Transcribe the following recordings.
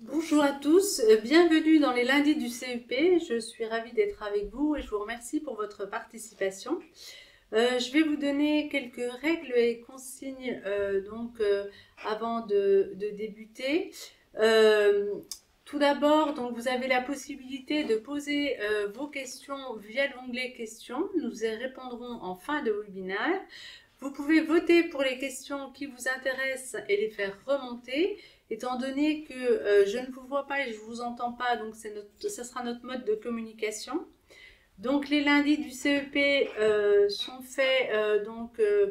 Bonjour à tous, bienvenue dans les lundis du CEP. Je suis ravie d'être avec vous et je vous remercie pour votre participation. Je vais vous donner quelques règles et consignes avant de débuter. Euh, Tout d'abord, donc vous avez la possibilité de poser vos questions via l'onglet questions. Nous y répondrons en fin de webinaire. Vous pouvez voter pour les questions qui vous intéressent et les faire remonter. Étant donné que je ne vous vois pas et je ne vous entends pas, donc ça sera notre mode de communication. Donc les lundis du CEP sont faits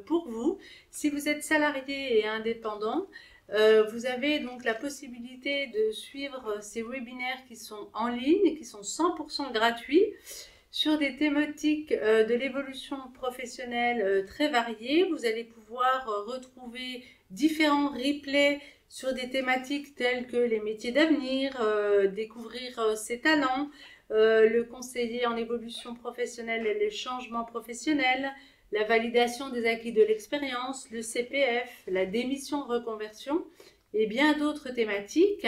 pour vous. Si vous êtes salarié et indépendant, vous avez donc la possibilité de suivre ces webinaires qui sont en ligne et qui sont 100% gratuits sur des thématiques de l'évolution professionnelle très variées. Vous allez pouvoir retrouver différents replays sur des thématiques telles que les métiers d'avenir, découvrir ses talents, le conseiller en évolution professionnelle et les changements professionnels, la validation des acquis de l'expérience, le CPF, la démission reconversion et bien d'autres thématiques.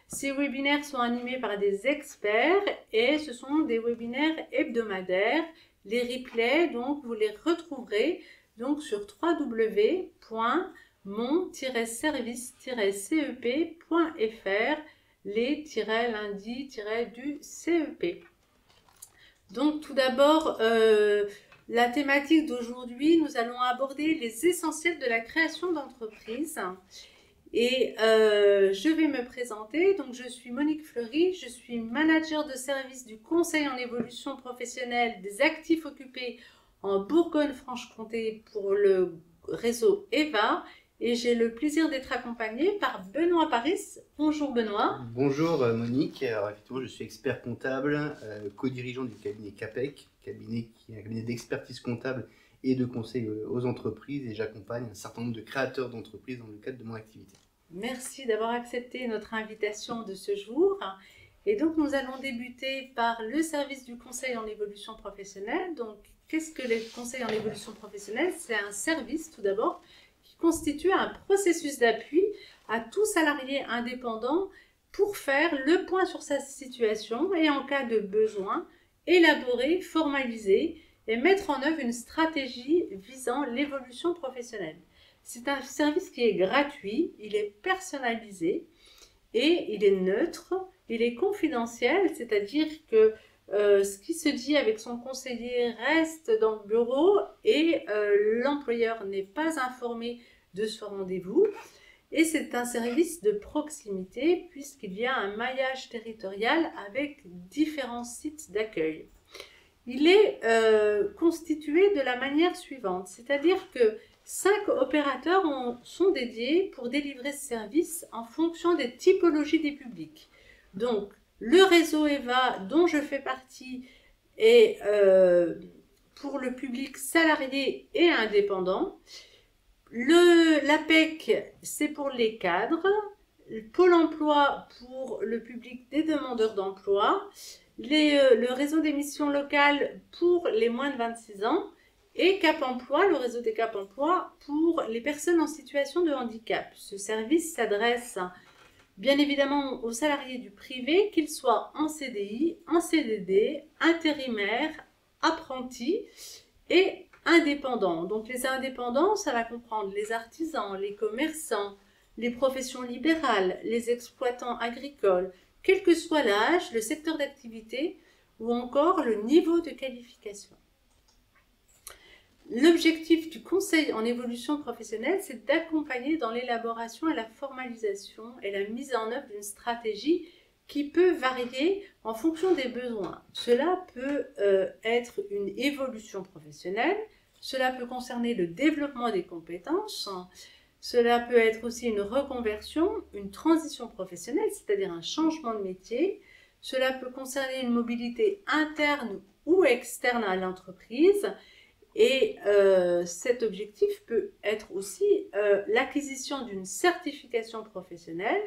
Ces webinaires sont animés par des experts et ce sont des webinaires hebdomadaires. Les replays, donc, vous les retrouverez donc sur www.mon-service-cep.fr les-lundis-du CEP. Donc tout d'abord, la thématique d'aujourd'hui, nous allons aborder les essentiels de la création d'entreprise. Et je vais me présenter. Donc je suis Monique Fleury, je suis manager de service du conseil en évolution professionnelle des actifs occupés en Bourgogne-Franche-Comté pour le réseau EVA. Et j'ai le plaisir d'être accompagnée par Benoît Paris. Bonjour Benoît. Bonjour Monique, alors effectivement je suis expert comptable, co-dirigeant du cabinet CAPEC, cabinet qui est un cabinet d'expertise comptable et de conseil aux entreprises, et j'accompagne un certain nombre de créateurs d'entreprises dans le cadre de mon activité. Merci d'avoir accepté notre invitation de ce jour. Et donc nous allons débuter par le service du conseil en évolution professionnelle. Donc qu'est-ce que le conseil en évolution professionnelle? C'est un service tout d'abord qui constitue un processus d'appui à tout salarié indépendant pour faire le point sur sa situation et en cas de besoin, élaborer, formaliser et mettre en œuvre une stratégie visant l'évolution professionnelle. C'est un service qui est gratuit, il est personnalisé et il est neutre, il est confidentiel, c'est-à-dire que ce qui se dit avec son conseiller reste dans le bureau et l'employeur n'est pas informé de ce rendez-vous. Et c'est un service de proximité puisqu'il y a un maillage territorial avec différents sites d'accueil. Il est constitué de la manière suivante, c'est-à-dire que 5 opérateurs sont dédiés pour délivrer ce service en fonction des typologies des publics. Donc, le réseau EVA dont je fais partie est pour le public salarié et indépendant. L'APEC, c'est pour les cadres. Pôle emploi pour le public des demandeurs d'emploi. Le réseau des missions locales pour les moins de 26 ans et Cap Emploi, le réseau des Cap Emploi pour les personnes en situation de handicap. Ce service s'adresse bien évidemment aux salariés du privé, qu'ils soient en CDI, en CDD, intérimaires, apprentis et indépendants. Donc les indépendants, ça va comprendre les artisans, les commerçants, les professions libérales, les exploitants agricoles, quel que soit l'âge, le secteur d'activité ou encore le niveau de qualification. L'objectif du conseil en évolution professionnelle, c'est d'accompagner dans l'élaboration et la formalisation et la mise en œuvre d'une stratégie qui peut varier en fonction des besoins. Cela peut être une évolution professionnelle, cela peut concerner le développement des compétences, cela peut être aussi une reconversion, une transition professionnelle, c'est-à-dire un changement de métier. Cela peut concerner une mobilité interne ou externe à l'entreprise. Et cet objectif peut être aussi l'acquisition d'une certification professionnelle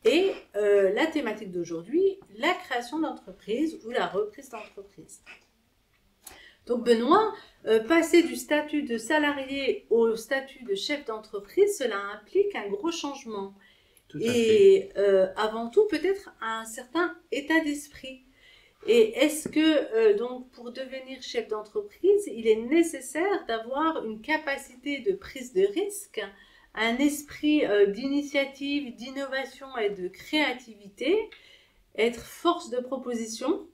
et la thématique d'aujourd'hui, la création d'entreprise ou la reprise d'entreprise. Donc Benoît, passer du statut de salarié au statut de chef d'entreprise, cela implique un gros changement. Tout à fait. et avant tout peut-être un certain état d'esprit. Et est-ce que donc pour devenir chef d'entreprise, il est nécessaire d'avoir une capacité de prise de risque, un esprit d'initiative, d'innovation et de créativité, être force de proposition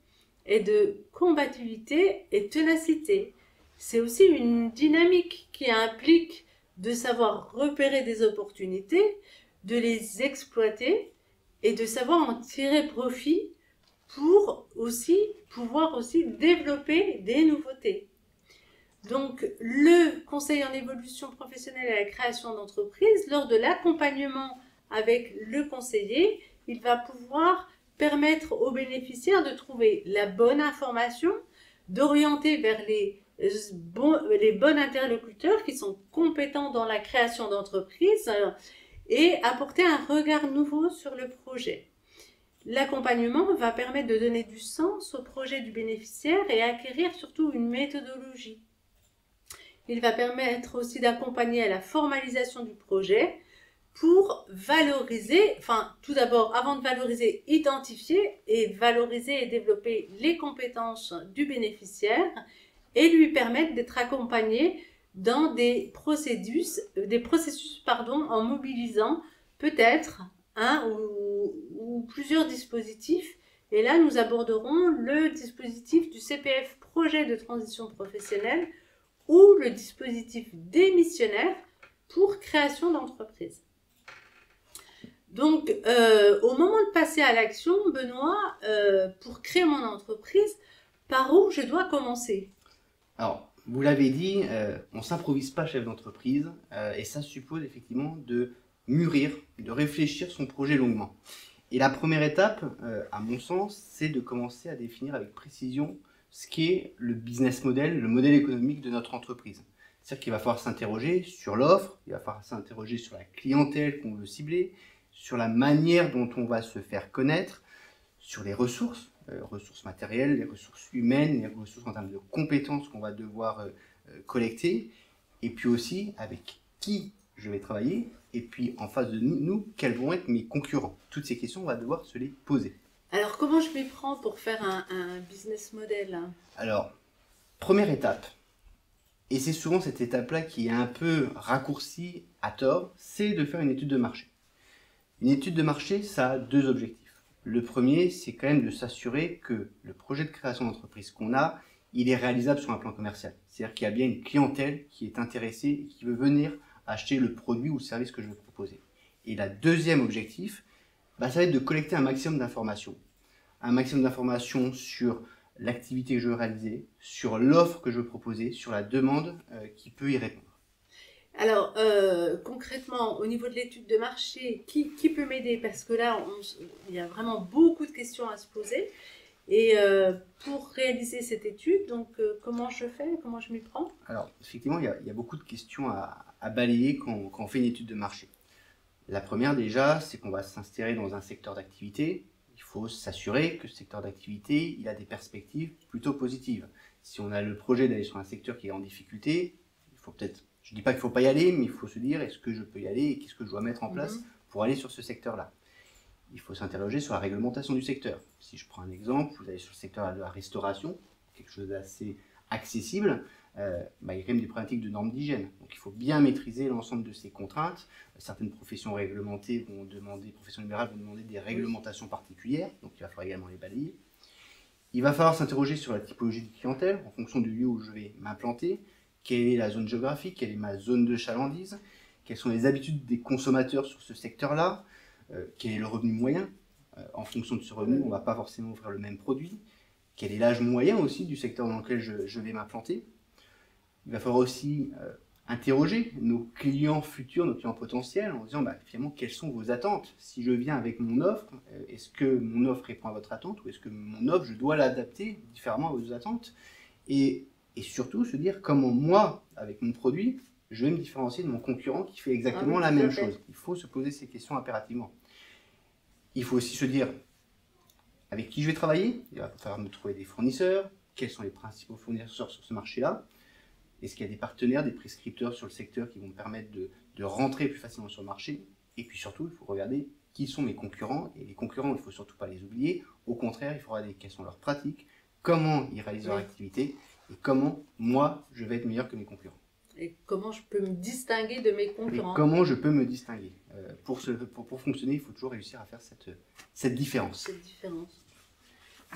et de combativité et ténacité. C'est aussi une dynamique qui implique de savoir repérer des opportunités, de les exploiter et de savoir en tirer profit pour aussi pouvoir aussi développer des nouveautés. Donc, le conseil en évolution professionnelle et la création d'entreprise, lors de l'accompagnement avec le conseiller, il va pouvoir permettre aux bénéficiaires de trouver la bonne information, d'orienter vers les bons interlocuteurs qui sont compétents dans la création d'entreprise et apporter un regard nouveau sur le projet. L'accompagnement va permettre de donner du sens au projet du bénéficiaire et acquérir surtout une méthodologie. Il va permettre aussi d'accompagner à la formalisation du projet pour valoriser, enfin tout d'abord avant de valoriser, identifier et valoriser et développer les compétences du bénéficiaire et lui permettre d'être accompagné dans des processus en mobilisant peut-être un ou plusieurs dispositifs. Et là, nous aborderons le dispositif du CPF projet de transition professionnelle ou le dispositif démissionnaire pour création d'entreprise. Donc, au moment de passer à l'action, Benoît, pour créer mon entreprise, par où je dois commencer? Alors, vous l'avez dit, on ne s'improvise pas chef d'entreprise et ça suppose effectivement de mûrir, de réfléchir son projet longuement. Et la première étape, à mon sens, c'est de commencer à définir avec précision ce qu'est le business model, le modèle économique de notre entreprise. C'est-à-dire qu'il va falloir s'interroger sur l'offre, il va falloir s'interroger sur la clientèle qu'on veut cibler, sur la manière dont on va se faire connaître, sur les ressources, ressources matérielles, les ressources humaines, les ressources en termes de compétences qu'on va devoir collecter, et puis aussi avec qui je vais travailler, et puis en face de nous, quels vont être mes concurrents. Toutes ces questions, on va devoir se les poser. Alors, comment je m'y prends pour faire un business model? Alors, première étape, et c'est souvent cette étape-là qui est un peu raccourcie à tort, c'est de faire une étude de marché. Une étude de marché, ça a deux objectifs. Le premier, c'est quand même de s'assurer que le projet de création d'entreprise qu'on a, il est réalisable sur un plan commercial. C'est-à-dire qu'il y a bien une clientèle qui est intéressée et qui veut venir acheter le produit ou le service que je vais proposer. Et le deuxième objectif, ça va être de collecter un maximum d'informations. Un maximum d'informations sur l'activité que je veux réaliser, sur l'offre que je veux proposer, sur la demande qui peut y répondre. Alors, concrètement, au niveau de l'étude de marché, qui peut m'aider? Parce que là, il y a vraiment beaucoup de questions à se poser. Et pour réaliser cette étude, donc comment je fais? Comment je m'y prends? Alors, effectivement, il y a beaucoup de questions à balayer quand on fait une étude de marché. La première, déjà, c'est qu'on va s'insérer dans un secteur d'activité. Il faut s'assurer que ce secteur d'activité, il a des perspectives plutôt positives. Si on a le projet d'aller sur un secteur qui est en difficulté, il faut peut-être, je ne dis pas qu'il ne faut pas y aller, mais il faut se dire, est-ce que je peux y aller et qu'est-ce que je dois mettre en place pour aller sur ce secteur-là? Il faut s'interroger sur la réglementation du secteur. Si je prends un exemple, vous allez sur le secteur de la restauration, quelque chose d'assez accessible, il y a quand même des problématiques de normes d'hygiène. Donc il faut bien maîtriser l'ensemble de ces contraintes. Certaines professions réglementées vont demander, professions libérales vont demander des réglementations particulières, donc il va falloir également les balayer. Il va falloir s'interroger sur la typologie de clientèle, en fonction du lieu où je vais m'implanter, quelle est la zone géographique, quelle est ma zone de chalandise, quelles sont les habitudes des consommateurs sur ce secteur-là, quel est le revenu moyen. En fonction de ce revenu, on ne va pas forcément offrir le même produit. Quel est l'âge moyen aussi du secteur dans lequel je vais m'implanter. Il va falloir aussi interroger nos clients futurs, nos clients potentiels, en disant finalement quelles sont vos attentes. Si je viens avec mon offre, est-ce que mon offre répond à votre attente ou est-ce que mon offre, je dois l'adapter différemment à vos attentes et surtout se dire comment moi, avec mon produit, je vais me différencier de mon concurrent qui fait exactement la même chose. Il faut se poser ces questions impérativement. Il faut aussi se dire avec qui je vais travailler. Il va falloir me trouver des fournisseurs. Quels sont les principaux fournisseurs sur ce marché-là? Est-ce qu'il y a des partenaires, des prescripteurs sur le secteur qui vont me permettre de rentrer plus facilement sur le marché? Et puis surtout, il faut regarder qui sont mes concurrents. Et les concurrents, il ne faut surtout pas les oublier. Au contraire, il faut regarder quelles sont leurs pratiques, comment ils réalisent leur activité et comment moi, je vais être meilleur que mes concurrents. Et comment je peux me distinguer de mes concurrents. Et comment je peux me distinguer. Pour fonctionner, il faut toujours réussir à faire cette différence. Cette différence.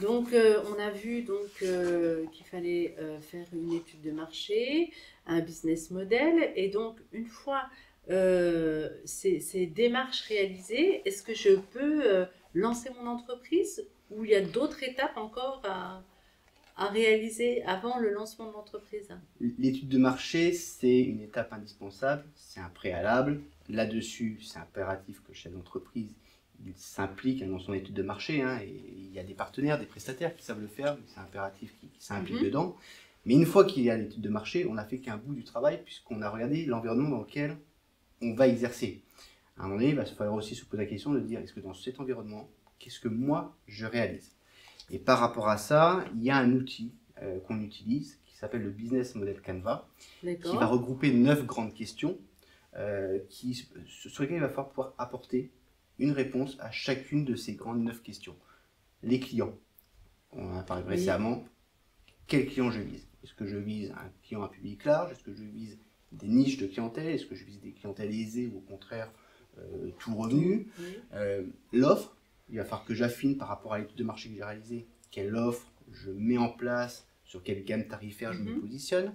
Donc, on a vu qu'il fallait faire une étude de marché, un business model. Et donc, une fois ces démarches réalisées, est-ce que je peux lancer mon entreprise ou il y a d'autres étapes encore à réaliser avant le lancement de l'entreprise? L'étude de marché, c'est une étape indispensable, c'est un préalable. Là-dessus, c'est impératif que le chef d'entreprise il s'implique dans son étude de marché. Et il y a des partenaires, des prestataires qui savent le faire, c'est impératif qu'ils s'impliquent dedans. Mais une fois qu'il y a l'étude de marché, on n'a fait qu'un bout du travail puisqu'on a regardé l'environnement dans lequel on va exercer. À un moment donné, il va falloir aussi se poser la question de dire est-ce que dans cet environnement, qu'est-ce que moi je réalise? Et par rapport à ça, il y a un outil qu'on utilise qui s'appelle le Business Model Canva, qui va regrouper 9 grandes questions sur lesquelles il va falloir pouvoir apporter une réponse à chacune de ces grandes 9 questions. Les clients, on en a parlé précédemment, quel client je vise? Est-ce que je vise un client à public large? Est-ce que je vise des niches de clientèle? Est-ce que je vise des clientèles aisées ou au contraire tout revenu? L'offre, il va falloir que j'affine par rapport à l'étude de marché que j'ai réalisée, quelle offre je mets en place, sur quelle gamme tarifaire je me positionne.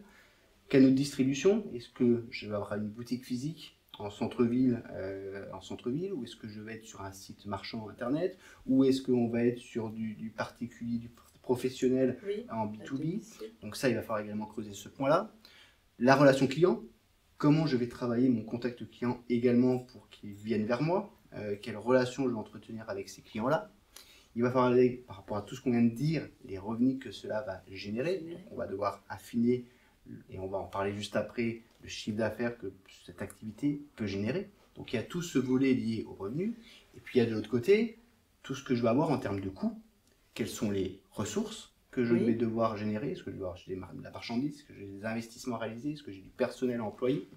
Canaux de distribution, est-ce que je vais avoir une boutique physique en centre-ville ou est-ce que je vais être sur un site marchand internet, ou est-ce qu'on va être sur du particulier, du professionnel en B2B. Donc ça, il va falloir également creuser ce point-là. La relation client, comment je vais travailler mon contact client également pour qu'ils viennent vers moi, quelle relation je vais entretenir avec ces clients-là. Il va falloir aller, par rapport à tout ce qu'on vient de dire, les revenus que cela va générer. Donc on va devoir affiner, et on va en parler juste après, le chiffre d'affaires que cette activité peut générer. Donc il y a tout ce volet lié aux revenus. Et puis il y a de l'autre côté, tout ce que je vais avoir en termes de coûts. Quelles sont les ressources que je vais devoir générer? Est-ce que je vais avoir de la marchandise? Est-ce que j'ai des investissements à réaliser? Est-ce que j'ai du personnel à employer?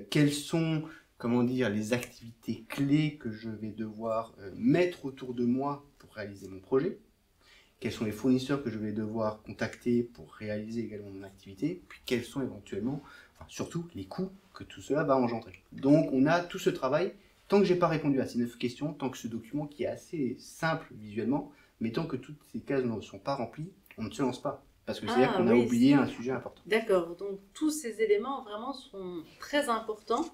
Quelles sont, comment dire, les activités clés que je vais devoir mettre autour de moi pour réaliser mon projet? Quels sont les fournisseurs que je vais devoir contacter pour réaliser également mon activité? Puis quels sont éventuellement, surtout les coûts que tout cela va engendrer. Donc on a tout ce travail. Tant que je n'ai pas répondu à ces 9 questions, tant que ce document qui est assez simple visuellement, mais tant que toutes ces cases ne sont pas remplies, on ne se lance pas. Parce que c'est-à-dire qu'on a oublié un sujet important. D'accord, donc tous ces éléments vraiment sont très importants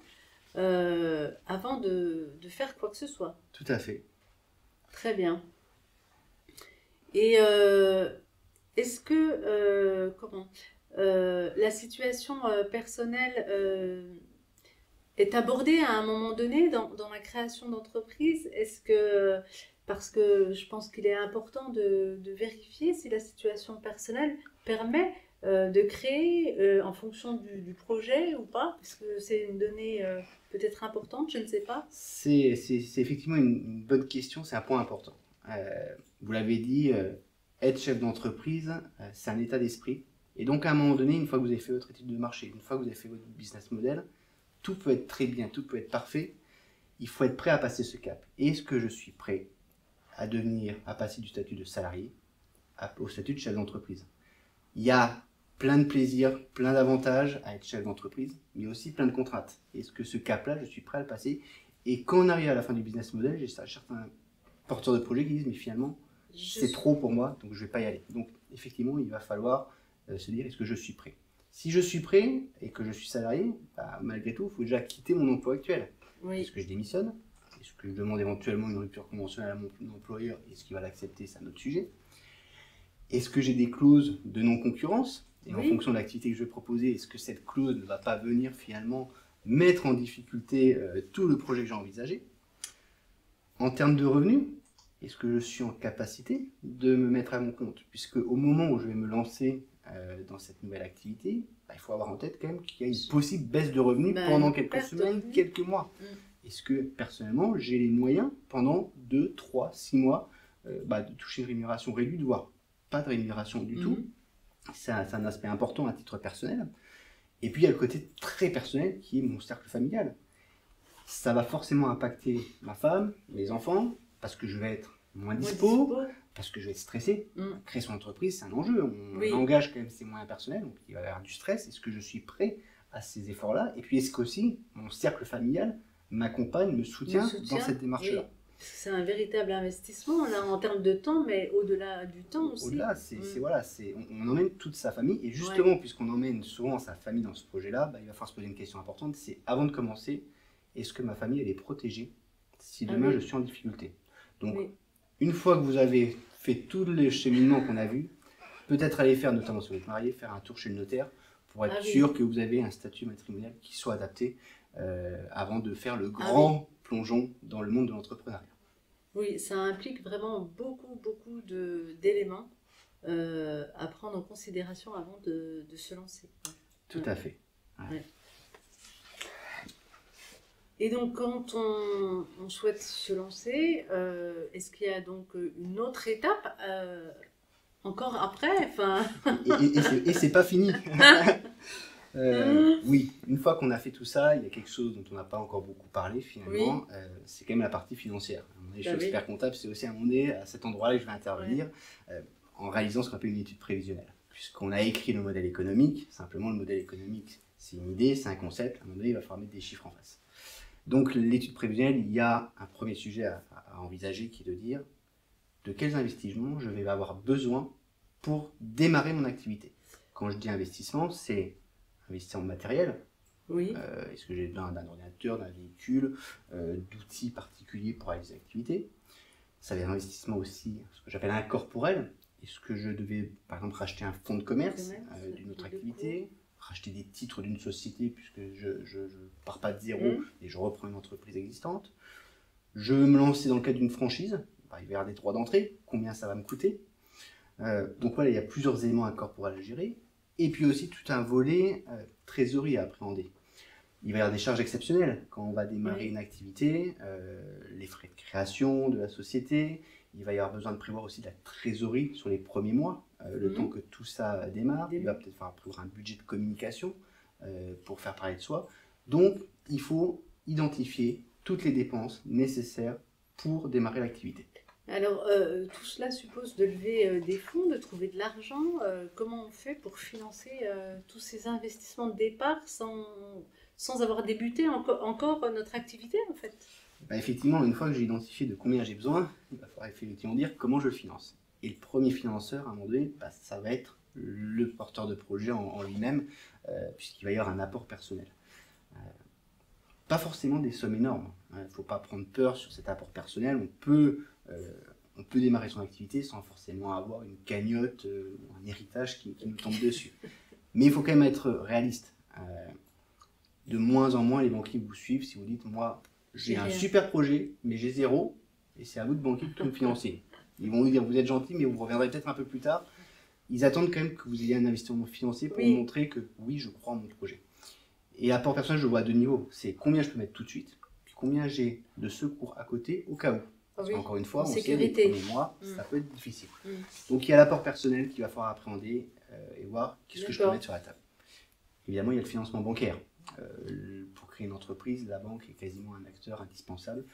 avant de faire quoi que ce soit. Tout à fait. Très bien. Et est-ce que la situation personnelle est abordée à un moment donné dans la création d'entreprise? Est-ce que, parce que je pense qu'il est important de vérifier si la situation personnelle permet de créer en fonction du projet ou pas? Est-ce que c'est une donnée peut-être importante? Je ne sais pas. C'est effectivement une bonne question, c'est un point important. Vous l'avez dit, être chef d'entreprise, c'est un état d'esprit. Et donc à un moment donné, une fois que vous avez fait votre étude de marché, une fois que vous avez fait votre business model, tout peut être très bien, tout peut être parfait. Il faut être prêt à passer ce cap. Est-ce que je suis prêt à passer du statut de salarié au statut de chef d'entreprise? Il y a plein de plaisirs, plein d'avantages à être chef d'entreprise, mais aussi plein de contraintes. Est-ce que ce cap-là, je suis prêt à le passer? Et quand on arrive à la fin du business model, j'ai certains porteurs de projets qui disent mais finalement, c'est trop pour moi, donc je ne vais pas y aller. Donc effectivement, il va falloir se dire est-ce que je suis prêt? Si je suis prêt et que je suis salarié, malgré tout, il faut déjà quitter mon emploi actuel. Est-ce que je démissionne? Est-ce que je demande éventuellement une rupture conventionnelle à mon employeur? Est-ce qu'il va l'accepter? C'est un autre sujet. Est-ce que j'ai des clauses de non-concurrence? Et en fonction de l'activité que je vais proposer, est-ce que cette clause ne va pas venir finalement mettre en difficulté tout le projet que j'ai envisagé? En termes de revenus, est-ce que je suis en capacité de me mettre à mon compte? Puisque au moment où je vais me lancer dans cette nouvelle activité, il faut avoir en tête quand même qu'il y a une possible baisse de revenus pendant quelques semaines, quelques mois. Est-ce que personnellement, j'ai les moyens pendant 2, 3, 6 mois de toucher une rémunération réduite, voire pas de rémunération du tout? C'est un aspect important à titre personnel. Et puis il y a le côté très personnel qui est mon cercle familial. ça va forcément impacter ma femme, mes enfants, parce que je vais être moins dispo, parce que je vais être stressé. Créer son entreprise, c'est un enjeu. On engage quand même ses moyens personnels, donc il va y avoir du stress. Est-ce que je suis prêt à ces efforts-là? Et puis est-ce qu'aussi mon cercle familial m'accompagne, me soutient dans cette démarche-là? C'est un véritable investissement là, en termes de temps, mais au-delà du temps aussi. Au-delà, on emmène toute sa famille. Et justement, puisqu'on emmène souvent sa famille dans ce projet-là, il va falloir se poser une question importante. C'est avant de commencer, est-ce que ma famille elle est protégée si demain je suis en difficulté? Donc, une fois que vous avez fait tout le cheminement qu'on a vu, peut-être aller faire, notamment si vous êtes marié, faire un tour chez le notaire pour être sûr que vous avez un statut matrimonial qui soit adapté avant de faire le grand plongeon dans le monde de l'entrepreneuriat. Oui, ça implique vraiment beaucoup d'éléments à prendre en considération avant de se lancer. Tout à fait. Ouais. Et donc, quand on souhaite se lancer, est-ce qu'il y a donc une autre étape encore après Et c'est pas fini. Oui, une fois qu'on a fait tout ça, il y a quelque chose dont on n'a pas encore beaucoup parlé finalement, c'est quand même la partie financière. Je suis expert comptable, c'est aussi à un moment donné, à cet endroit-là que je vais intervenir, en réalisant ce qu'on appelle une étude prévisionnelle. Puisqu'on a écrit le modèle économique, simplement le modèle économique, c'est une idée, c'est un concept, à un moment donné, il va falloir mettre des chiffres en face. Donc l'étude prévisionnelle, il y a un premier sujet à envisager qui est de dire de quels investissements je vais avoir besoin pour démarrer mon activité. Quand je dis investissement, c'est investir en matériel. Est-ce que j'ai besoin d'un ordinateur, d'un véhicule, d'outils particuliers pour réaliser l'activité? Ça va être investissement aussi, ce que j'appelle incorporel. Est-ce que je devais, par exemple, racheter un fonds de commerce d'une autre activité, racheter des titres d'une société, puisque je ne pars pas de zéro et je reprends une entreprise existante? Je veux me lancer dans le cadre d'une franchise, il va y avoir des droits d'entrée, combien ça va me coûter? Donc voilà, il y a plusieurs éléments incorporels à gérer. Et puis aussi tout un volet trésorerie à appréhender. Il va y avoir des charges exceptionnelles quand on va démarrer une activité, les frais de création de la société. Il va y avoir besoin de prévoir aussi de la trésorerie sur les premiers mois, le temps que tout ça démarre. Il va peut-être falloir prévoir un budget de communication pour faire parler de soi. Donc, il faut identifier toutes les dépenses nécessaires pour démarrer l'activité. Alors, tout cela suppose de lever des fonds, de trouver de l'argent. Comment on fait pour financer tous ces investissements de départ sans avoir débuté encore notre activité, en fait? Effectivement, une fois que j'ai identifié de combien j'ai besoin, il va falloir effectivement dire comment je le finance. Et le premier financeur, à un moment donné, ça va être le porteur de projet en lui-même, puisqu'il va y avoir un apport personnel. Pas forcément des sommes énormes. Il ne faut pas prendre peur sur cet apport personnel. On peut démarrer son activité sans forcément avoir une cagnotte ou un héritage qui nous tombe dessus. Mais il faut quand même être réaliste. De moins en moins, les banquiers vous suivent si vous dites, moi, j'ai un super projet, mais j'ai zéro, et c'est à vous de banquier de tout me financer. Ils vont vous dire, vous êtes gentil, mais vous reviendrez peut-être un peu plus tard. Ils attendent quand même que vous ayez un investissement financier pour montrer que oui, je crois en mon projet. Et l'apport personnel, je le vois à deux niveaux. C'est combien je peux mettre tout de suite, puis combien j'ai de secours à côté au cas où. Parce qu'encore une fois, on sait que les premiers mois, ça peut être difficile. Donc il y a l'apport personnel qu'il va falloir appréhender et voir qu'est-ce que je peux mettre sur la table. Évidemment, il y a le financement bancaire. Pour créer une entreprise, la banque est quasiment un acteur indispensable.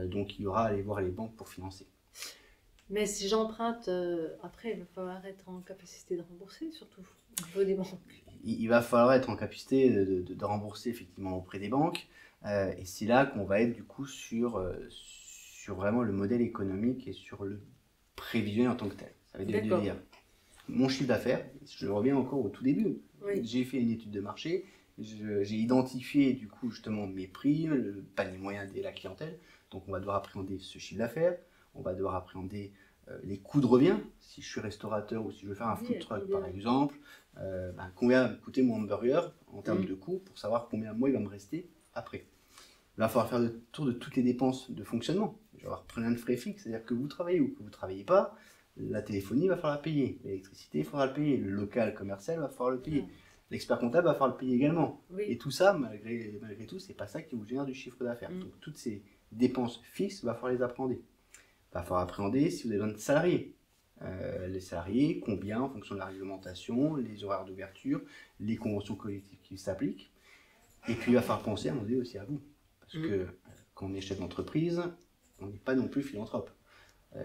Donc il y aura à aller voir les banques pour financer. Mais si j'emprunte, après, il va falloir être en capacité de rembourser, surtout au niveau des banques. Il va falloir être en capacité de rembourser effectivement auprès des banques. Et c'est là qu'on va être du coup sur vraiment le modèle économique et sur le prévisionnel en tant que tel. Ça veut dire mon chiffre d'affaires, je reviens encore au tout début. J'ai fait une étude de marché, j'ai identifié du coup justement mes prix, le panier moyen de la clientèle. Donc on va devoir appréhender ce chiffre d'affaires, on va devoir appréhender les coûts de revient, si je suis restaurateur ou si je veux faire un food truck par exemple, combien va me coûter mon hamburger en termes de coûts pour savoir combien moi il va me rester après. Il va falloir faire le tour de toutes les dépenses de fonctionnement. Je vais avoir plein de frais fixes, c'est-à-dire que vous travaillez ou que vous ne travaillez pas, la téléphonie, il va falloir la payer, l'électricité, il faudra le payer, le local commercial, il va falloir le payer, l'expert comptable va falloir le payer également. Et tout ça, malgré tout, c'est pas ça qui vous génère du chiffre d'affaires. Donc toutes ces dépenses fixes, il va falloir les appréhender. Il va falloir appréhender si vous avez besoin de salariés. Les salariés, combien en fonction de la réglementation, les horaires d'ouverture, les conventions collectives qui s'appliquent. Et puis il va falloir penser à un moment donné aussi à vous. Parce que quand on est chef d'entreprise, on n'est pas non plus philanthrope.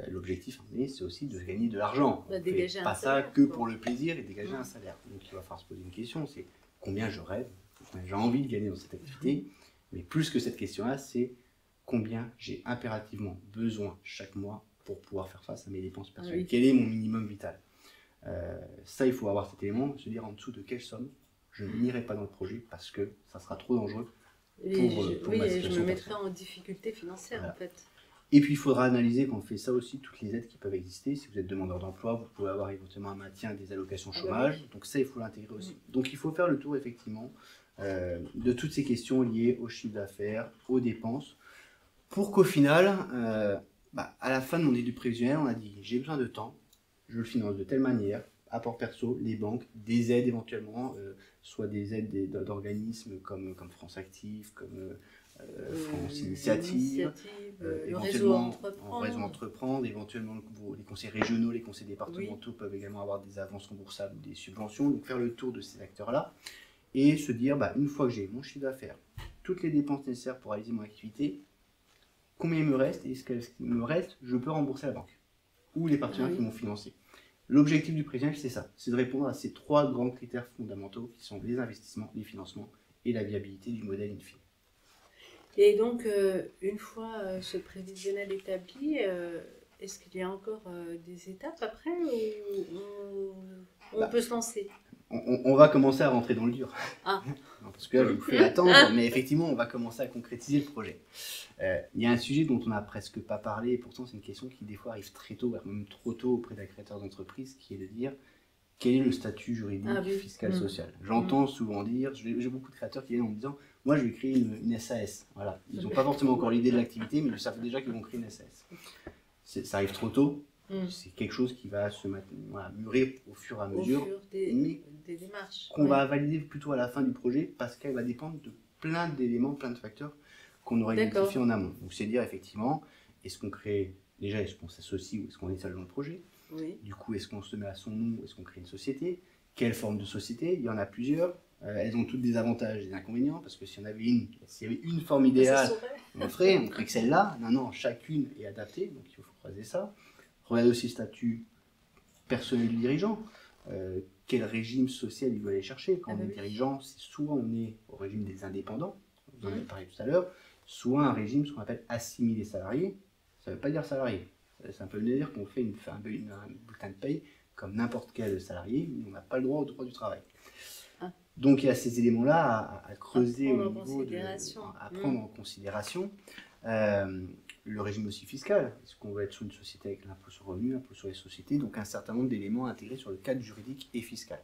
L'objectif, c'est aussi de gagner de l'argent. On ne fait pas ça que pour le plaisir et dégager un salaire. Donc il va falloir se poser une question, c'est combien je rêve, combien j'ai envie de gagner dans cette activité. Mais plus que cette question-là, c'est combien j'ai impérativement besoin chaque mois pour pouvoir faire face à mes dépenses personnelles. Quel est mon minimum vital? Ça, il faut avoir cet élément, se dire en dessous de quelle somme je n'irai pas dans le projet parce que ça sera trop dangereux pour ma situation. Je me mettrai en difficulté financière en fait. Et puis il faudra analyser quand on fait ça aussi toutes les aides qui peuvent exister. Si vous êtes demandeur d'emploi, vous pouvez avoir éventuellement un maintien des allocations chômage. Donc ça, il faut l'intégrer aussi. Donc il faut faire le tour effectivement de toutes ces questions liées au chiffre d'affaires, aux dépenses, pour qu'au final, à la fin de mon étude prévisionnelle, on a dit j'ai besoin de temps, je le finance de telle manière, apport perso, les banques, des aides éventuellement, soit des aides d'organismes comme France Active, comme France Initiative, le réseau Entreprendre, éventuellement les conseils régionaux, les conseils départementaux peuvent également avoir des avances remboursables ou des subventions. Donc faire le tour de ces acteurs-là et se dire, une fois que j'ai mon chiffre d'affaires, toutes les dépenses nécessaires pour réaliser mon activité, combien il me reste et ce qu'il me reste, je peux rembourser à la banque ou les partenaires qui m'ont financé. L'objectif du prévisionnel, c'est ça, c'est de répondre à ces trois grands critères fondamentaux qui sont les investissements, les financements et la viabilité du modèle in fine. Et donc, une fois ce prévisionnel établi, est-ce qu'il y a encore des étapes après ou on peut se lancer? On va commencer à rentrer dans le dur. Non, parce que là, je vous fais attendre, mais effectivement, on va commencer à concrétiser le projet. Il y a un sujet dont on n'a presque pas parlé, et pourtant c'est une question qui des fois arrive très tôt, voire même trop tôt auprès d'un créateur d'entreprise, qui est de dire quel est le statut juridique, fiscal, social. J'entends souvent dire, j'ai beaucoup de créateurs qui viennent en me disant moi je vais créer une SAS. Voilà. Ils n'ont pas forcément encore l'idée de l'activité, mais ils savent déjà qu'ils vont créer une SAS. Ça arrive trop tôt. C'est quelque chose qui va se mûrir au fur et à mesure, des démarches. Qu'on va valider plutôt à la fin du projet parce qu'elle va dépendre de plein d'éléments, plein de facteurs qu'on aura identifiés en amont. Donc c'est dire effectivement, est-ce qu'on crée, déjà est-ce qu'on s'associe ou est-ce qu'on est seul dans le projet? Du coup, est-ce qu'on se met à son nom ou est-ce qu'on crée une société? Quelle forme de société? Il y en a plusieurs. Elles ont toutes des avantages et des inconvénients parce que s'il y avait une forme idéale, on ferait que celle-là. Non, chacune est adaptée, donc il faut croiser ça. Regarder aussi le statut personnel du dirigeant. Quel régime social il veut aller chercher. Quand on est dirigeant, soit on est au régime des indépendants, vous en avez parlé tout à l'heure, soit un régime, ce qu'on appelle assimilé salarié. Ça ne veut pas dire salarié. Ça peut dire qu'on fait un bulletin de paye comme n'importe quel salarié, mais on n'a pas le droit au droit du travail. Donc il y a ces éléments-là à creuser au niveau à prendre en considération. Le régime aussi fiscal, est-ce qu'on va être sur une société avec l'impôt sur le revenu, l'impôt sur les sociétés, donc un certain nombre d'éléments intégrés sur le cadre juridique et fiscal.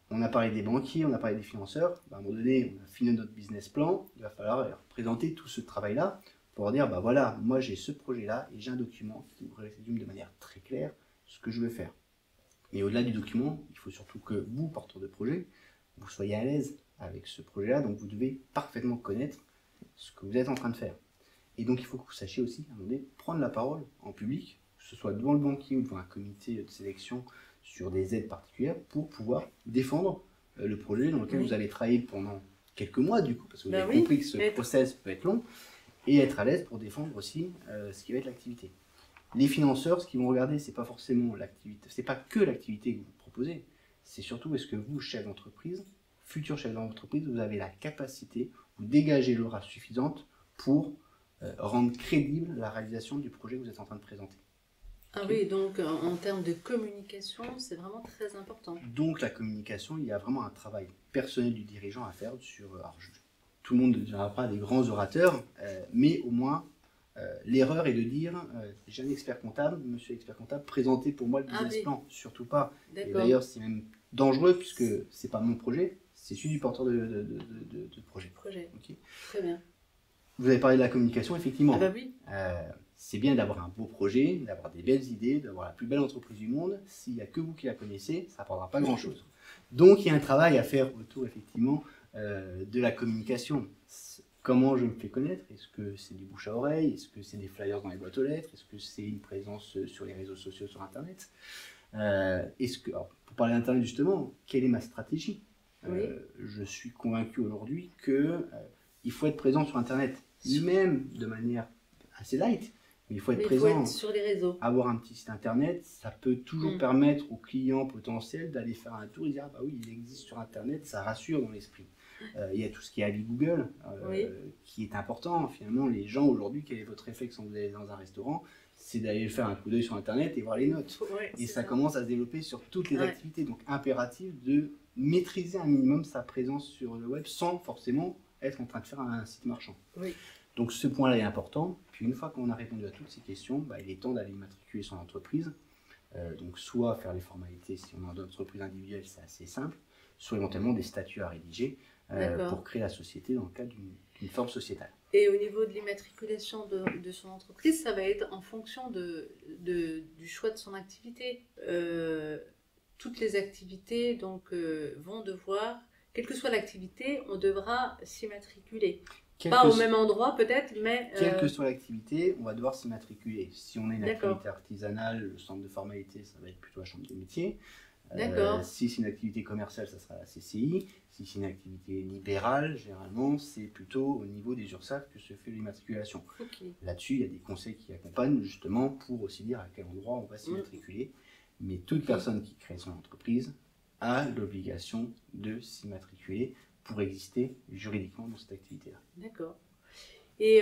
On a parlé des banquiers, on a parlé des financeurs, à un moment donné, on a fini notre business plan, il va falloir leur présenter tout ce travail-là pour dire, voilà, moi j'ai ce projet-là et j'ai un document qui me résume de manière très claire ce que je veux faire. Mais au-delà du document, il faut surtout que vous, porteur de projet, vous soyez à l'aise avec ce projet-là, donc vous devez parfaitement connaître ce que vous êtes en train de faire. Et donc il faut que vous sachiez aussi, à un moment donné, prendre la parole en public, que ce soit devant le banquier ou devant un comité de sélection sur des aides particulières, pour pouvoir défendre le projet dans lequel vous allez travailler pendant quelques mois, du coup, parce que vous avez compris que ce process peut être long, et être à l'aise pour défendre aussi ce qui va être l'activité. Les financeurs, ce qu'ils vont regarder, c'est pas forcément l'activité, c'est pas que l'activité que vous proposez, c'est surtout est-ce que vous, chef d'entreprise, futur chef d'entreprise, vous avez la capacité, vous dégagez l'aura suffisante pour rendre crédible la réalisation du projet que vous êtes en train de présenter. Oui, donc en termes de communication, c'est vraiment très important. Donc la communication, il y a vraiment un travail personnel du dirigeant à faire sur... tout le monde ne deviendra pas des grands orateurs, mais au moins l'erreur est de dire j'ai un expert comptable, monsieur l'expert comptable, présentez pour moi le business plan. Surtout pas. Et d'ailleurs, c'est même dangereux puisque c'est pas mon projet, c'est celui du porteur de projet. Okay. Très bien. Vous avez parlé de la communication, effectivement. Oui. C'est bien d'avoir un beau projet, d'avoir des belles idées, d'avoir la plus belle entreprise du monde. S'il n'y a que vous qui la connaissez, ça n'apprendra pas grand-chose. Donc, il y a un travail à faire autour, effectivement, de la communication. Comment je me fais connaître? Est-ce que c'est du bouche à oreille? Est-ce que c'est des flyers dans les boîtes aux lettres? Est-ce que c'est une présence sur les réseaux sociaux, sur Internet? Pour parler d'Internet, justement, quelle est ma stratégie? Je suis convaincu aujourd'hui qu'il faut être présent sur Internet. même de manière assez light, mais il faut être Mais il faut présent. être sur les réseaux. Avoir un petit site internet, ça peut toujours permettre aux clients potentiels d'aller faire un tour et dire ah bah oui, il existe sur internet, ça rassure dans l'esprit. Il y a tout ce qui est Ali Google qui est important. Finalement, les gens aujourd'hui, quel est votre réflexe quand vous allez dans un restaurant? C'est d'aller faire un coup d'œil sur internet et voir les notes. Et ça commence à se développer sur toutes les activités. Donc impératif de maîtriser un minimum sa présence sur le web sans forcément être en train de faire un site marchand. Donc ce point-là est important. Puis une fois qu'on a répondu à toutes ces questions, bah, il est temps d'aller immatriculer son entreprise. Donc soit faire les formalités, si on a une entreprise individuelle, c'est assez simple, soit éventuellement des statuts à rédiger pour créer la société dans le cadre d'une forme sociétale. Et au niveau de l'immatriculation de son entreprise, ça va être en fonction du choix de son activité. Toutes les activités donc, vont devoir, quelle que soit l'activité, on devra s'immatriculer. Pas au même endroit peut-être, mais... Quelle que soit l'activité, on va devoir s'immatriculer. Si on a une activité artisanale, le centre de formalité, ça va être plutôt la chambre des métiers. Si c'est une activité commerciale, ça sera la CCI. Si c'est une activité libérale, généralement, c'est plutôt au niveau des URSSAF que se fait l'immatriculation. Là-dessus, il y a des conseils qui accompagnent justement pour aussi dire à quel endroit on va s'immatriculer. Mais toute personne qui crée son entreprise a l'obligation de s'immatriculer pour exister juridiquement dans cette activité-là. D'accord. Et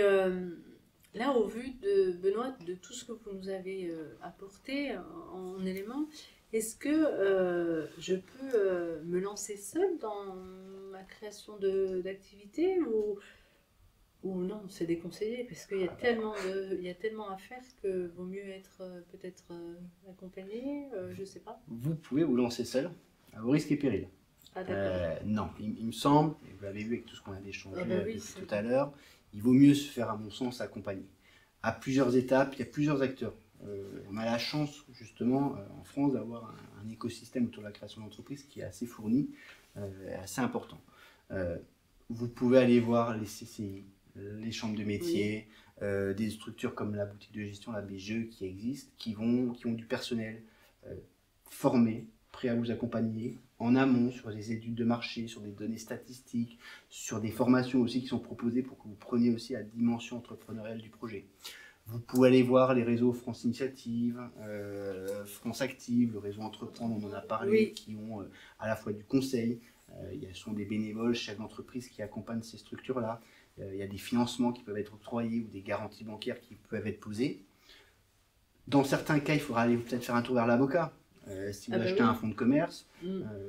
là, au vu de Benoît, de tout ce que vous nous avez apporté en éléments, est-ce que je peux me lancer seule dans ma création d'activité ou non, c'est déconseillé parce qu'il y a tellement à faire que vaut mieux être peut-être accompagné, je ne sais pas. Vous pouvez vous lancer seul à vos risques et périls. Non, il me semble, et vous l'avez vu avec tout ce qu'on a échangé tout à l'heure, il vaut mieux se faire, à mon sens, accompagner. À plusieurs étapes, il y a plusieurs acteurs. On a la chance, justement, en France, d'avoir un écosystème autour de la création d'entreprise qui est assez fourni, assez important. Vous pouvez aller voir les CCI, les chambres de métier, des structures comme la boutique de gestion, la BGE, qui existent, qui ont du personnel formé, prêt à vous accompagner en amont sur des études de marché, sur des données statistiques, sur des formations aussi qui sont proposées pour que vous preniez aussi la dimension entrepreneuriale du projet. Vous pouvez aller voir les réseaux France Initiative, France Active, le réseau Entreprendre, on en a parlé, qui ont à la fois du conseil, il y a des bénévoles, chefs d'entreprise qui accompagnent ces structures-là, il y a des financements qui peuvent être octroyés ou des garanties bancaires qui peuvent être posées. Dans certains cas, il faudra aller peut-être faire un tour vers l'avocat. Si vous achetez un fonds de commerce,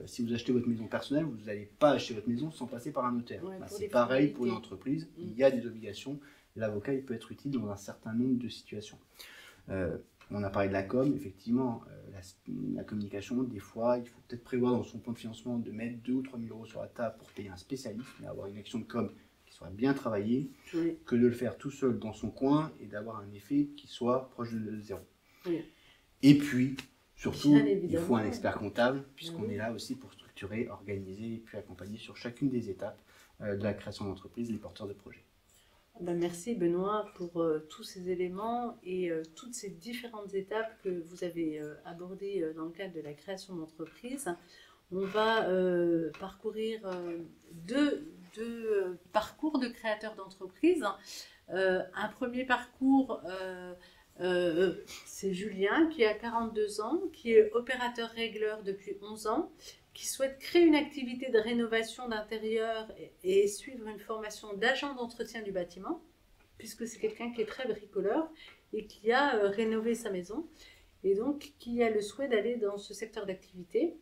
si vous achetez votre maison personnelle, vous n'allez pas acheter votre maison sans passer par un notaire. C'est pareil pour une entreprise, il y a des obligations. L'avocat, il peut être utile dans un certain nombre de situations. On a parlé de la com, effectivement, la communication, des fois, il faut peut-être prévoir dans son plan de financement de mettre 2 ou 3 000 euros sur la table pour payer un spécialiste, mais avoir une action de com qui soit bien travaillée, que de le faire tout seul dans son coin et d'avoir un effet qui soit proche de zéro. Et puis, surtout, il faut un expert comptable, puisqu'on est là aussi pour structurer, organiser et puis accompagner sur chacune des étapes de la création d'entreprise les porteurs de projets. Merci Benoît pour tous ces éléments et toutes ces différentes étapes que vous avez abordées dans le cadre de la création d'entreprise. On va parcourir deux parcours de créateurs d'entreprise. Un premier parcours, c'est Julien qui a 42 ans, qui est opérateur régleur depuis 11 ans, qui souhaite créer une activité de rénovation d'intérieur et suivre une formation d'agent d'entretien du bâtiment, puisque c'est quelqu'un qui est très bricoleur et qui a rénové sa maison, et donc qui a le souhait d'aller dans ce secteur d'activité.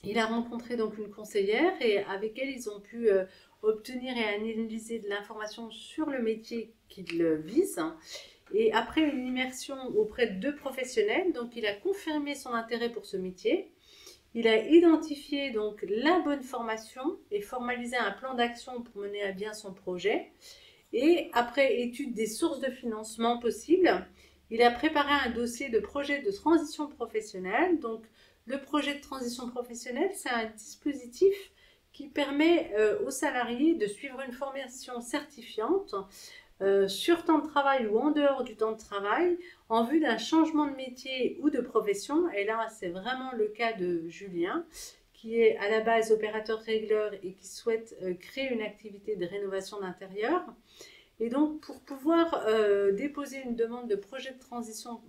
Il a rencontré donc une conseillère et avec elle, ils ont pu obtenir et analyser de l'information sur le métier qu'il vise. Et après une immersion auprès de 2 professionnels, donc il a confirmé son intérêt pour ce métier. Il a identifié donc la bonne formation et formalisé un plan d'action pour mener à bien son projet. Et après étude des sources de financement possibles, il a préparé un dossier de projet de transition professionnelle. Donc, le projet de transition professionnelle, c'est un dispositif qui permet aux salariés de suivre une formation certifiante sur temps de travail ou en dehors du temps de travail en vue d'un changement de métier ou de profession. Et là, c'est vraiment le cas de Julien, qui est à la base opérateur régleur et qui souhaite créer une activité de rénovation d'intérieur. Et donc, pour pouvoir déposer une demande de projet de transition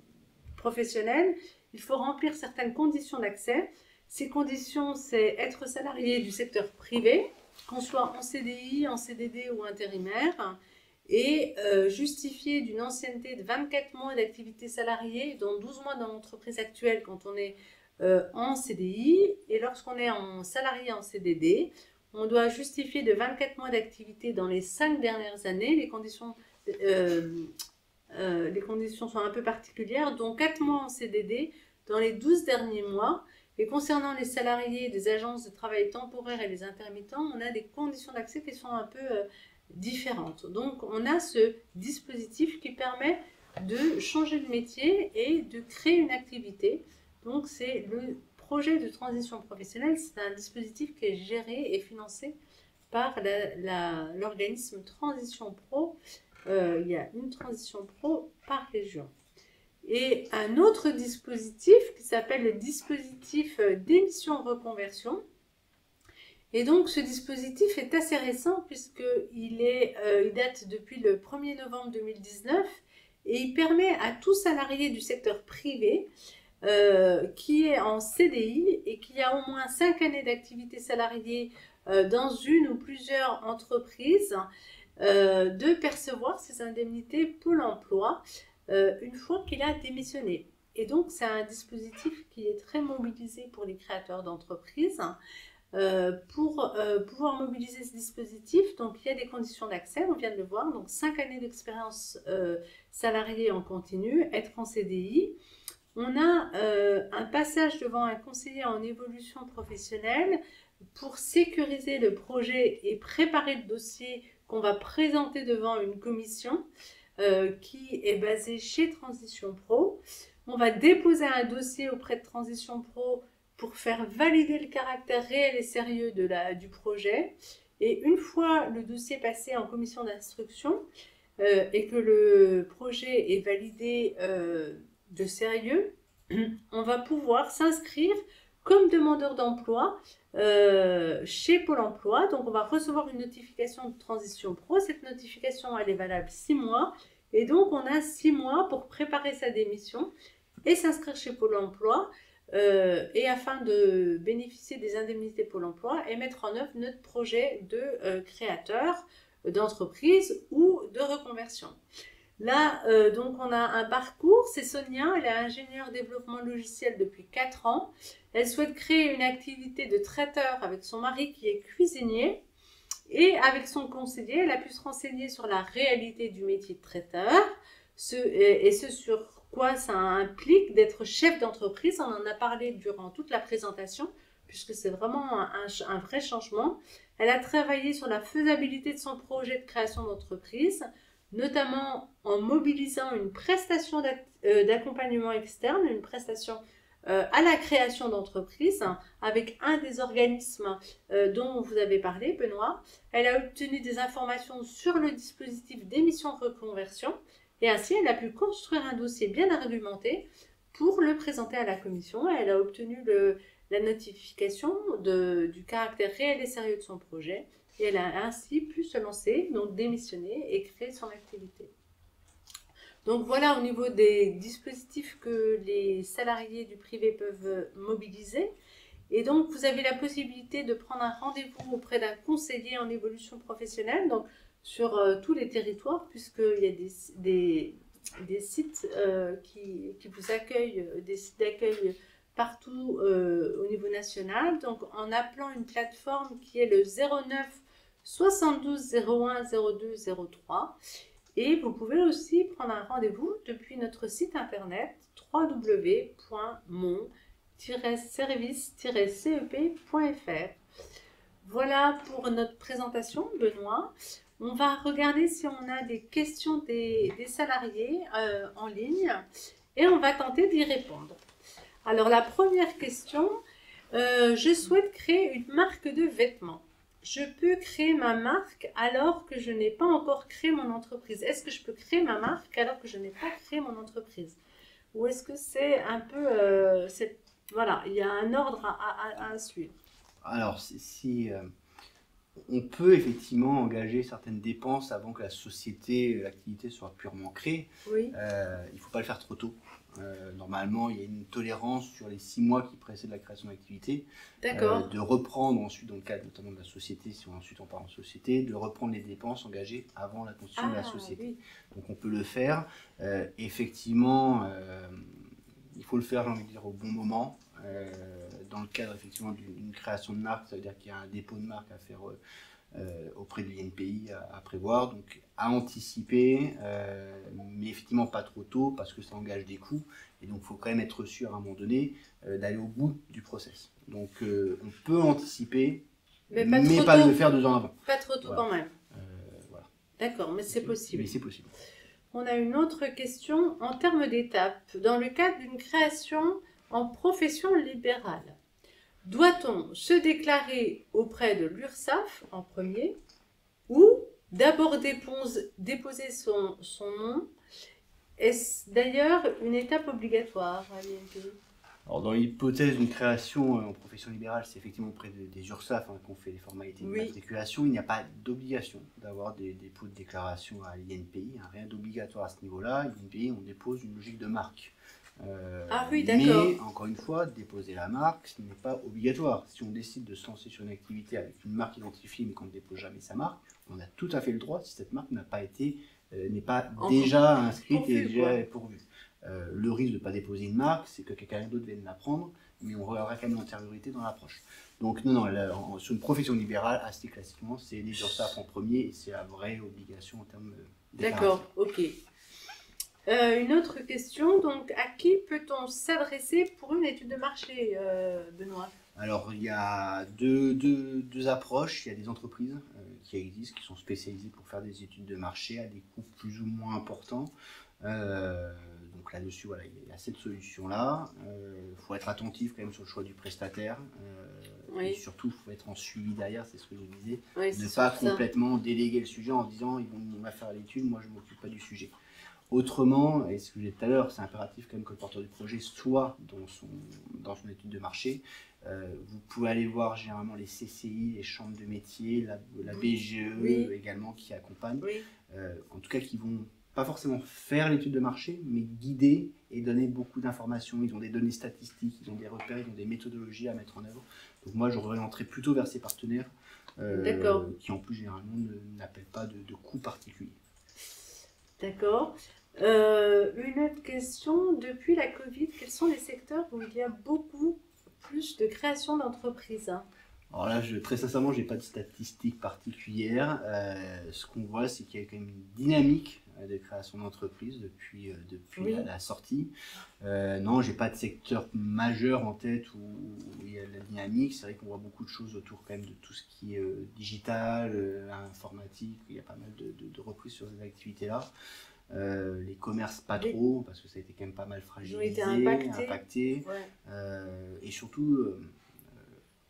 professionnelle, il faut remplir certaines conditions d'accès. Ces conditions, c'est être salarié du secteur privé, qu'on soit en CDI, en CDD ou intérimaire, et justifier d'une ancienneté de 24 mois d'activité salariée, dont 12 mois dans l'entreprise actuelle quand on est en CDI, et lorsqu'on est en salarié en CDD, on doit justifier de 24 mois d'activité dans les 5 dernières années. Les conditions sont un peu particulières, dont 4 mois en CDD dans les 12 derniers mois. Et concernant les salariés des agences de travail temporaire et les intermittents, on a des conditions d'accès qui sont un peu différentes. Donc, on a ce dispositif qui permet de changer de métier et de créer une activité. Donc, c'est le projet de transition professionnelle. C'est un dispositif qui est géré et financé par l'organisme Transition Pro. Il y a une Transition Pro par région. Et un autre dispositif qui s'appelle le dispositif d'émission reconversion. Et donc ce dispositif est assez récent puisqu'il date depuis le 1er novembre 2019 et il permet à tout salarié du secteur privé qui est en CDI et qui a au moins 5 années d'activité salariée dans une ou plusieurs entreprises de percevoir ses indemnités Pôle emploi une fois qu'il a démissionné. Et donc, c'est un dispositif qui est très mobilisé pour les créateurs d'entreprises. Pour pouvoir mobiliser ce dispositif, donc il y a des conditions d'accès, on vient de le voir, donc 5 années d'expérience salariée en continu, être en CDI. On a un passage devant un conseiller en évolution professionnelle pour sécuriser le projet et préparer le dossier qu'on va présenter devant une commission qui est basée chez Transition Pro. On va déposer un dossier auprès de Transition Pro pour faire valider le caractère réel et sérieux du projet. Et une fois le dossier passé en commission d'instruction et que le projet est validé de sérieux, on va pouvoir s'inscrire comme demandeur d'emploi chez Pôle emploi. Donc on va recevoir une notification de Transition Pro. Cette notification, elle est valable 6 mois. Et donc on a 6 mois pour préparer sa démission et s'inscrire chez Pôle emploi et afin de bénéficier des indemnités Pôle emploi et mettre en œuvre notre projet de créateur d'entreprise ou de reconversion. Là, donc on a un parcours, c'est Sonia, elle est ingénieure développement logiciel depuis 4 ans. Elle souhaite créer une activité de traiteur avec son mari qui est cuisinier. Et avec son conseiller, elle a pu se renseigner sur la réalité du métier de traiteur et ce sur quoi ça implique d'être chef d'entreprise. On en a parlé durant toute la présentation puisque c'est vraiment un vrai changement. Elle a travaillé sur la faisabilité de son projet de création d'entreprise, notamment en mobilisant une prestation d'accompagnement externe, une prestation à la création d'entreprise avec un des organismes dont vous avez parlé, Benoît. Elle a obtenu des informations sur le dispositif d'émission reconversion et ainsi elle a pu construire un dossier bien argumenté pour le présenter à la commission. Elle a obtenu la notification du caractère réel et sérieux de son projet et elle a ainsi pu se lancer, donc démissionner et créer son activité. Donc voilà au niveau des dispositifs que les salariés du privé peuvent mobiliser. Et donc vous avez la possibilité de prendre un rendez-vous auprès d'un conseiller en évolution professionnelle, donc sur tous les territoires, puisqu'il y a des sites qui vous accueillent, des sites d'accueil partout au niveau national. Donc en appelant une plateforme qui est le 09 72 01 02 03. Et vous pouvez aussi prendre un rendez-vous depuis notre site internet www.mon-service-cep.fr. Voilà pour notre présentation, Benoît. On va regarder si on a des questions des salariés en ligne et on va tenter d'y répondre. Alors la première question, je souhaite créer une marque de vêtements. Je peux créer ma marque alors que je n'ai pas encore créé mon entreprise. Est-ce que je peux créer ma marque alors que je n'ai pas créé mon entreprise? Ou est-ce que c'est un peu... il y a un ordre à suivre. Alors, on peut effectivement engager certaines dépenses avant que la société, l'activité soit purement créée. Oui, Il ne faut pas le faire trop tôt. Normalement, il y a une tolérance sur les 6 mois qui précèdent la création d'activité, d'accord. de reprendre ensuite, dans le cadre notamment de la société, si ensuite on part en société, de reprendre les dépenses engagées avant la constitution de la Ah, société. oui, Donc on peut le faire. Effectivement, il faut le faire, j'ai envie de dire, au bon moment. Dans le cadre effectivement d'une création de marque, ça veut dire qu'il y a un dépôt de marque à faire auprès de l'INPI à prévoir, donc à anticiper, mais effectivement pas trop tôt parce que ça engage des coûts et donc il faut quand même être sûr à un moment donné d'aller au bout du process. Donc on peut anticiper, mais mais trop pas tôt. le faire 2 ans avant. Pas trop tôt Voilà. quand même. Voilà. D'accord, mais c'est possible. Mais c'est possible. On a une autre question en termes d'étapes. Dans le cadre d'une création en profession libérale, doit-on se déclarer auprès de l'URSSAF en premier ou d'abord déposer son nom? Est-ce d'ailleurs une étape obligatoire à l'INPI? Alors dans l'hypothèse d'une création en profession libérale, c'est effectivement auprès des URSSAF qu'on fait les formalités de matriculation. Il n'y a pas d'obligation d'avoir des dépôts de déclaration à l'INPI, rien d'obligatoire à ce niveau-là. L'INPI, on dépose une logique de marque. Ah oui, d'accord. Mais encore une fois, déposer la marque, ce n'est pas obligatoire. Si on décide de se lancer sur une activité avec une marque identifiée mais qu'on ne dépose jamais sa marque, on a tout à fait le droit si cette marque n'a pas été, n'est pas déjà inscrite et déjà pourvue. Le risque de ne pas déposer une marque, c'est que quelqu'un d'autre vienne la prendre, mais on aura quand même l'antériorité dans l'approche. Donc non, sur une profession libérale, assez classiquement, c'est les URSSAF en premier et c'est la vraie obligation en termes de D'accord, ok. Une autre question, donc à qui peut-on s'adresser pour une étude de marché, Benoît? Alors il y a deux approches. Il y a des entreprises qui existent, qui sont spécialisées pour faire des études de marché à des coûts plus ou moins importants. Donc là-dessus, voilà, il y a cette solution-là. Il faut être attentif quand même sur le choix du prestataire. Oui. Et surtout, il faut être en suivi derrière, c'est ce que je disais. Oui, Ne pas complètement déléguer le sujet en se disant on va faire l'étude, moi je ne m'occupe pas du sujet. Autrement, et ce que j'ai dit tout à l'heure, c'est impératif quand même que le porteur du projet soit dans son étude de marché. Vous pouvez aller voir généralement les CCI, les chambres de métier, la BGE également qui accompagnent. Oui. En tout cas, qui vont pas forcément faire l'étude de marché, mais guider et donner beaucoup d'informations. Ils ont des données statistiques, ils ont des repères, ils ont des méthodologies à mettre en œuvre. Donc moi, je orienterai plutôt vers ces partenaires qui en plus généralement n'appellent pas de coûts particuliers. D'accord. Une autre question, depuis la Covid, quels sont les secteurs où il y a beaucoup plus de création d'entreprises? Alors là, très sincèrement, je n'ai pas de statistiques particulières. Ce qu'on voit, c'est qu'il y a quand même une dynamique de création d'entreprises depuis la sortie. Non, je n'ai pas de secteur majeur en tête où il y a de la dynamique. C'est vrai qu'on voit beaucoup de choses autour quand même de tout ce qui est digital, informatique. Il y a pas mal de reprises sur ces activités-là. Les commerces pas trop, parce que ça a été quand même pas mal fragilisé, impacté. Ouais. Et surtout,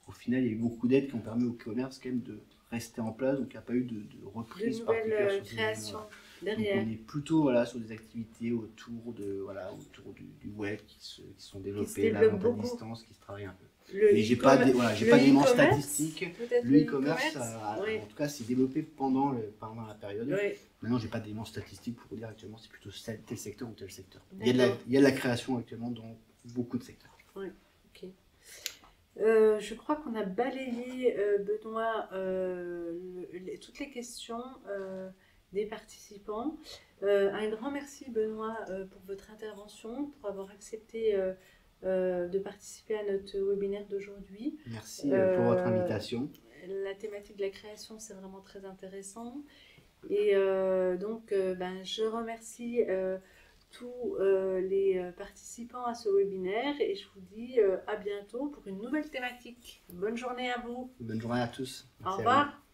au final, il y a eu beaucoup d'aides qui ont permis au commerce quand même de rester en place, donc il n'y a pas eu de reprise particulière sur création derrière. Donc on est plutôt sur des activités autour du web qui sont développées, la vente à distance, qui se travaille un peu. Mais j'ai pas d'éléments statistiques. Le e-commerce, en tout cas, s'est développé pendant la période. Oui. Maintenant, j'ai pas d'éléments statistiques pour vous dire actuellement c'est plutôt tel secteur ou tel secteur. Il y a de la création actuellement dans beaucoup de secteurs. Oui, ok. Je crois qu'on a balayé, Benoît, toutes les questions des participants. Un grand merci, Benoît, pour votre intervention, pour avoir accepté de participer à notre webinaire d'aujourd'hui. Merci pour votre invitation. La thématique de la création, c'est vraiment très intéressant. Et donc, je remercie tous les participants à ce webinaire et je vous dis à bientôt pour une nouvelle thématique. Bonne journée à vous. Bonne journée à tous. Merci. Au revoir.